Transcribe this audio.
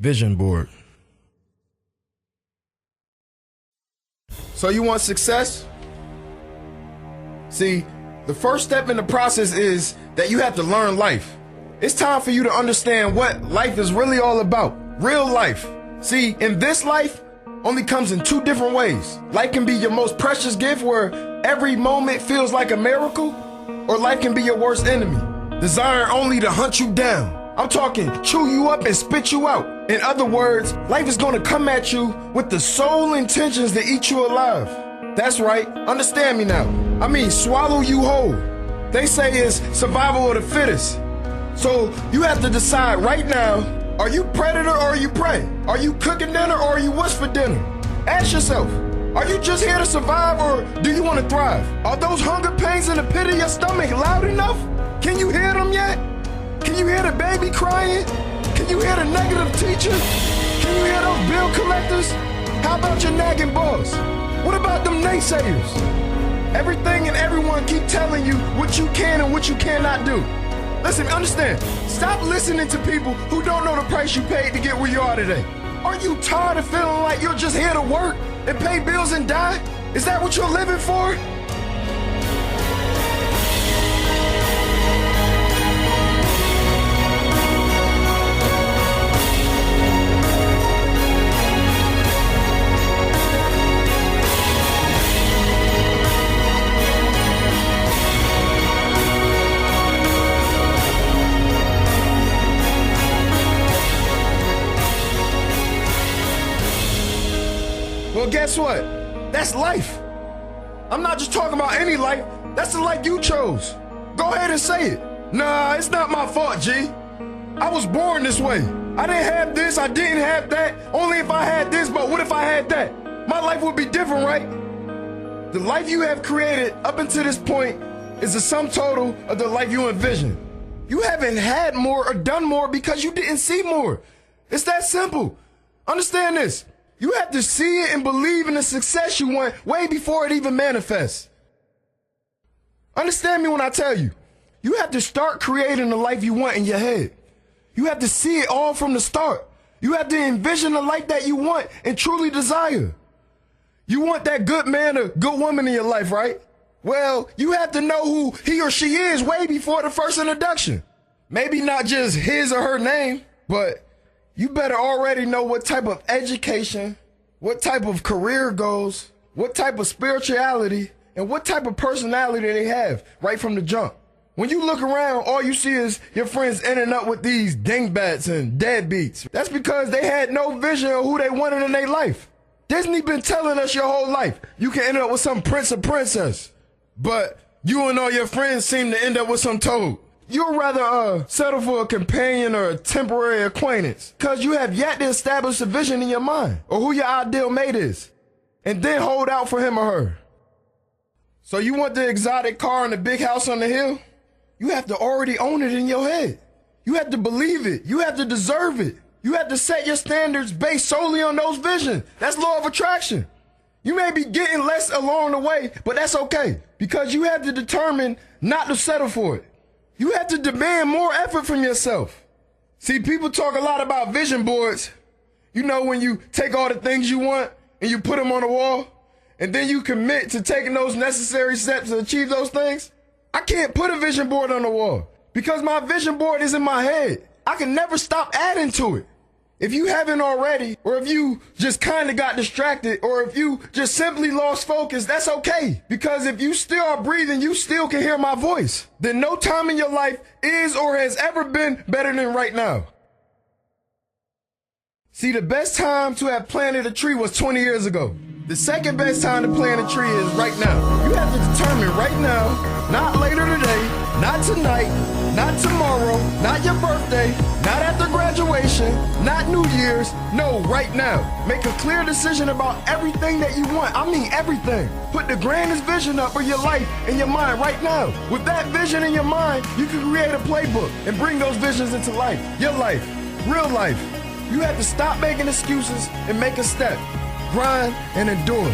Vision board. So you want success? See, the first step in the process is that you have to learn life. It's time for you to understand what life is really all about. Real life. See, in this life only comes in two different ways. Life can be your most precious gift where every moment feels like a miracle, or life can be your worst enemy, designed only to hunt you down. I'm talking chew you up and spit you out. In other words, life is going to come at you with the sole intentions to eat you alive. That's right, understand me now. I mean swallow you whole. They say it's survival of the fittest. So you have to decide right now, are you predator or are you prey? Are you cooking dinner or are you what's for dinner? Ask yourself, are you just here to survive or do you want to thrive? Are those hunger pains in the pit of your stomach loud enough? Can you hear them yet? Can you hear the baby crying? Can you hear the negative teacher? Can you hear those bill collectors? How about your nagging boss? What about them naysayers? Everything and everyone keep telling you what you can and what you cannot do. Listen, understand, stop listening to people who don't know the price you paid to get where you are today. Are you tired of feeling like you're just here to work and pay bills and die? Is that what you're living for? Well, guess what? That's life. I'm not just talking about any life. That's the life you chose. Go ahead and say it. Nah, it's not my fault, G. I was born this way. I didn't have this, I didn't have that. Only if I had this, but what if I had that? My life would be different, right? The life you have created up until this point is the sum total of the life you envision. You haven't had more or done more because you didn't see more. It's that simple. Understand this. You have to see it and believe in the success you want way before it even manifests. Understand me when I tell you. You have to start creating the life you want in your head. You have to see it all from the start. You have to envision the life that you want and truly desire. You want that good man or good woman in your life, right? Well, you have to know who he or she is way before the first introduction. Maybe not just his or her name, but you better already know what type of education, what type of career goals, what type of spirituality, and what type of personality they have right from the jump. When you look around, all you see is your friends ending up with these dingbats and deadbeats. That's because they had no vision of who they wanted in their life. Disney been telling us your whole life you can end up with some prince or princess, but you and all your friends seem to end up with some toad. You'd rather settle for a companion or a temporary acquaintance because you have yet to establish a vision in your mind or who your ideal mate is, and then hold out for him or her. So you want the exotic car and the big house on the hill? You have to already own it in your head. You have to believe it. You have to deserve it. You have to set your standards based solely on those visions. That's law of attraction. You may be getting less along the way, but that's okay because you have to determine not to settle for it. You have to demand more effort from yourself. See, people talk a lot about vision boards. You know, when you take all the things you want and you put them on the wall, and then you commit to taking those necessary steps to achieve those things. I can't put a vision board on the wall because my vision board is in my head. I can never stop adding to it. If you haven't already, or if you just kind of got distracted, or if you just simply lost focus, that's okay. Because if you still are breathing, you still can hear my voice. Then no time in your life is or has ever been better than right now. See, the best time to have planted a tree was 20 years ago. The second best time to plant a tree is right now. You have to determine right now, not later today, not tonight, not tomorrow, not your birthday, not after graduation, not New Year's. No, right now. Make a clear decision about everything that you want. I mean everything. Put the grandest vision up for your life in your mind right now. With that vision in your mind, you can create a playbook and bring those visions into life. Your life, real life. You have to stop making excuses and make a step. Grind and endure.